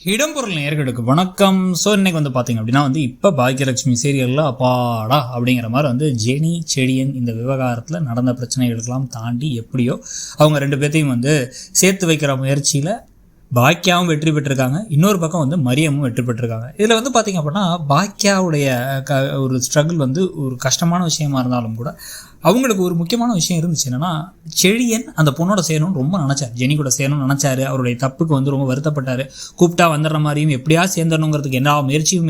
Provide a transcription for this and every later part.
இடம்பொருள் நேயர்களுக்கு வணக்கம். ஸோ இன்னைக்கு பார்த்தீங்க அப்படின்னா இப்போ பாக்கியலட்சுமி சீரியலில் அப்பாடா அப்படிங்கிற மாதிரி ஜெனி செழியன் இந்த விவகாரத்தில் நடந்த பிரச்சனைகளுக்கெல்லாம் தாண்டி எப்படியோ அவங்க ரெண்டு பேர்த்தையும் சேர்த்து வைக்கிற முயற்சியில் பாக்கியாவும் வெற்றி பெற்றிருக்காங்க. இன்னொரு பக்கம் மரியமும் வெற்றி பெற்றிருக்காங்க. இதில் பார்த்தீங்க அப்படின்னா பாக்கியாவுடைய ஒரு ஸ்ட்ரகிள் ஒரு கஷ்டமான விஷயமா இருந்தாலும் கூட அவங்களுக்கு ஒரு முக்கியமான விஷயம் இருந்துச்சு. என்னன்னா, செழியன் அந்த பொண்ணோட சேரணும்னு ரொம்ப நினச்சார், ஜெனி கூட சேரணும்னு நினச்சாரு. அவருடைய தப்புக்கு ரொம்ப வருத்தப்பட்டார். கூப்பிட்டா வந்துடுற மாதிரியும் எப்படியா சேர்ந்துடணுங்கிறதுக்கு எல்லா முயற்சியும்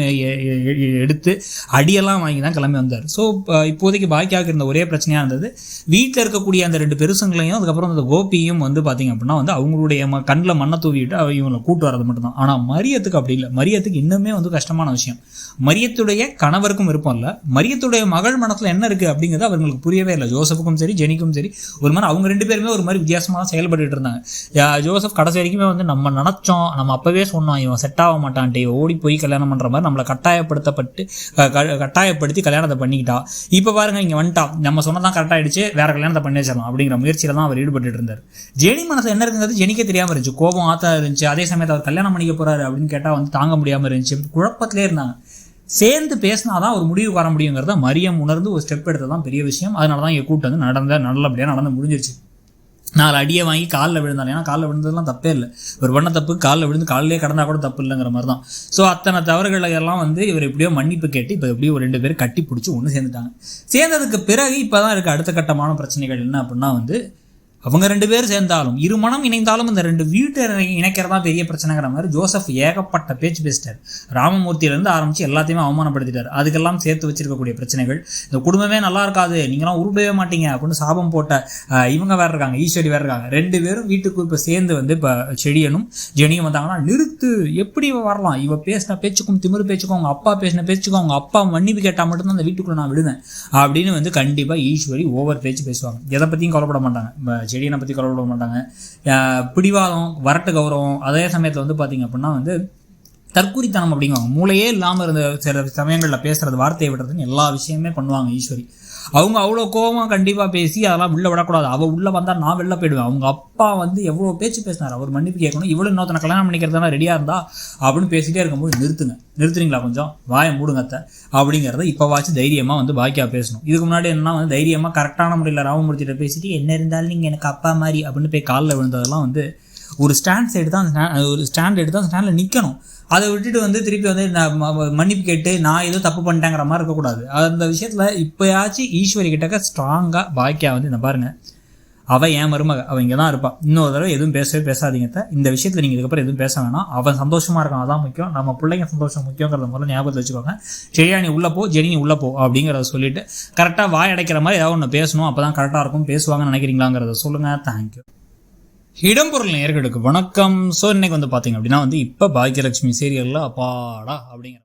எடுத்து அடியெல்லாம் வாங்கி தான் கிளம்பி வந்தார். ஸோ இப்போதைக்கு பாக்கியாவுக்கு இருந்த ஒரே பிரச்சனையாக இருந்தது, வீட்டில் இருக்கக்கூடிய அந்த ரெண்டு பெருசுங்களையும் அதுக்கப்புறம் அந்த கோபியும் பார்த்தீங்க அப்படின்னா அவங்களுடைய கண்ணில் மண்ணை தூவிட்டு இவங்களை கூட்டு வரது மட்டும்தான். ஆனால் மரியத்துக்கு அப்படி இல்லை. மரியத்துக்கு இன்னுமே கஷ்டமான விஷயம். மரியத்துடைய கணவருக்கும் விருப்பம் இல்லை. மரியத்துடைய மகள் மனசில் என்ன இருக்குது அப்படிங்கிறது அவங்களுக்கு புரியவே இல்லை. ஜோசப்புக்கும் சரி ஜெனிக்கும் சரி ஒரு மாதிரி அவங்க ரெண்டு பேருமே ஒரு மாதிரி வித்தியாசமாக செயல்பட்டு இருந்தாங்க. ஜோசப் கடைசி வரைக்குமே நம்ம நினச்சோம், நம்ம அப்போவே சொன்னோம் இவன் செட் ஆக மாட்டான்ட்டு, ஓடி போய் கல்யாணம் பண்ணுற மாதிரி நம்மளை கட்டாயப்படுத்தி கல்யாணத்தை பண்ணிக்கிட்டா. இப்போ பாருங்க இங்கே வந்துட்டா, நம்ம சொன்னதான் கரெக்டாகிடுச்சு, வேற கல்யாணத்தை பண்ணி வச்சிடலாம் அப்படிங்கிற முயற்சியில் தான் அவர் ஈடுபட்டு இருந்தார். ஜெனி மனசு என்ன இருக்குங்கிறது ஜெனிக்கே தெரியாமல் இருந்துச்சு. கோபம் ஆத்தா இருந்துச்சு. அதே சமயத்தில் அவர் கல்யாணம் பண்ணிக்க போறாரு அப்படின்னு கேட்டால் தாங்க முடியாமல் இருந்துச்சு. குழப்பத்திலே இருந்தாங்க. சேர்ந்து பேசினாதான் ஒரு முடிவு வர முடியுங்கிறத மரியம் உணர்ந்து ஒரு ஸ்டெப் எடுத்ததான் பெரிய விஷயம். அதனால தான் இங்கே கூட்டு நல்லபடியாக நடந்து முடிஞ்சிருச்சு. 4 அடியை வாங்கி காலில் விழுந்தாங்க. ஏன்னா காலில் விழுந்ததுலாம் தப்பே இல்லை. ஒரு பண்ண தப்பு காலில் விழுந்து காலிலே கடந்தா கூட தப்பு இல்லைங்கிற மாதிரி தான். ஸோ அத்தனை தவறுகளை எல்லாம் இவர் எப்படியோ மன்னிப்பு கேட்டு இப்போ எப்படியோ ஒரு 2 பேர் கட்டி பிடிச்சி ஒன்று சேர்ந்துட்டாங்க. சேர்ந்ததுக்கு பிறகு இப்போ தான் இருக்குது அடுத்த கட்டமான பிரச்சனைகள். என்ன அப்படின்னா அவங்க 2 பேர் சேர்ந்தாலும் இருமணம் இணைந்தாலும் இந்த 2 வீட்டை இணைக்கிறதா பெரிய பிரச்சனைங்கிற மாதிரி ஜோசப் ஏகப்பட்ட பேச்சு பேசிட்டார். ராமமூர்த்தியிலேருந்து ஆரம்பித்து எல்லாத்தையுமே அவமானப்படுத்திட்டார். அதுக்கெல்லாம் சேர்த்து வச்சிருக்கக்கூடிய பிரச்சனைகள், இந்த குடும்பமே நல்லா இருக்காது, நீங்களாம் உருப்படவே மாட்டீங்க அப்படின்னு சாபம் போட்ட இவங்க வேறு இருக்காங்க, ஈஸ்வரி வேறு இருக்காங்க. 2 பேரும் வீட்டுக்கு இப்போ சேர்ந்து இப்போ செழியனும் ஜெனியும் வந்தாங்கன்னா, நிறுத்து, எப்படி வரலாம், இவ பேசின பேச்சுக்கும் திமிரு பேச்சுக்கும் அவங்க அப்பா பேசின பேச்சுக்கும் அவங்க அப்பா மன்னிப்பு கேட்டால் மட்டும்தான் அந்த வீட்டுக்குள்ளே நான் விடுவேன் அப்படின்னு கண்டிப்பாக ஈஸ்வரி ஓவர் பேச்சு பேசுவாங்க. எதை பற்றியும் கவலைப்பட மாட்டாங்க. செடியனை பற்றி கவலைப்பட மாட்டாங்க. பிடிவாதம், வரட்டு கௌரவம், அதே சமயத்தில் பார்த்தீங்க அப்படின்னா தற்குறித்தனம் அப்படிங்குவாங்க. மூளையே இல்லாமல் இருந்த சில சமயங்களில் பேசுறது, வார்த்தையை விடுறதுன்னு எல்லா விஷயமே பண்ணுவாங்க ஈஸ்வரி. அவங்க அவ்வளோ கோபமாக கண்டிப்பாக பேசி அதெல்லாம் உள்ளே விடக்கூடாது, அவள் உள்ளே வந்தால் நான் வெளில போயிடுவேன். அவங்க அப்பா எவ்வளோ பேச்சு பேசினார், அவர் மன்னிப்பு கேட்கணும், இவ்வளோ இன்னொருத்தனை கல்யாணம் பண்ணிக்கிறதுனா ரெடியாக இருந்தா அப்படின்னு பேசிகிட்டே இருக்கும்போது நிறுத்துறீங்களா, கொஞ்சம் வாயை மூடுங்கத்த அப்படிங்கிறத இப்போவாச்சும் தைரியமாக பாக்கியா பேசணும். இதுக்கு முன்னாடி என்ன தைரியமாக கரெக்டான முறையில் ராமமூர்த்திகிட்ட பேசிட்டு என்ன இருந்தாலும் நீங்கள் எனக்கு அப்பா மாதிரி அப்படின்னு போய் காலில் விழுந்ததெல்லாம் ஒரு ஸ்டாண்ட் எடுத்து அந்த ஸ்டாண்டில் நிற்கணும். அதை விட்டுட்டு திருப்பி மன்னிப்பு கேட்டு நான் ஏதோ தப்பு பண்ணிட்டேங்கிற மாதிரி இருக்கக்கூடாது. அந்த விஷயத்தில் இப்போயாச்சும் ஈஸ்வரி கிட்டக்க ஸ்ட்ராங்காக பாக்கியா இந்த பாருங்க, அவன் என் மருமக, அவன் இங்கே தான் இருப்பான், இன்னொரு தடவை எதுவும் பேசாதீங்க, இந்த விஷயத்தில் நீங்கள் இதுக்கப்புறம் எதுவும் பேச வேணாம், அவன் சந்தோஷமாக இருக்கான், அதான் முக்கியம், நம்ம பிள்ளைங்க சந்தோஷம் முக்கியங்கிறத முதல்ல ஞாபகத்தில் வச்சுக்கோங்க. செழியா நீ உள்ளே போ, ஜெனி நீ உள்ளே போ அப்படிங்கிறத சொல்லிட்டு கரெக்டாக வாய் அடைக்கிற மாதிரி ஏதாவது ஒன்று பேசணும், அப்போ தான் கரெக்டாக இருக்கும். பேசுவாங்கன்னு நினைக்கிறீங்களாங்கிறத சொல்லுங்கள். தேங்க்யூ. இடம்பொருள் நேயர்களுக்கு வணக்கம். ஸோ இன்னைக்கு பார்த்தீங்க அப்படின்னா இப்போ பாக்கியலட்சுமி சீரியலில் அப்பாடா அப்படிங்கிற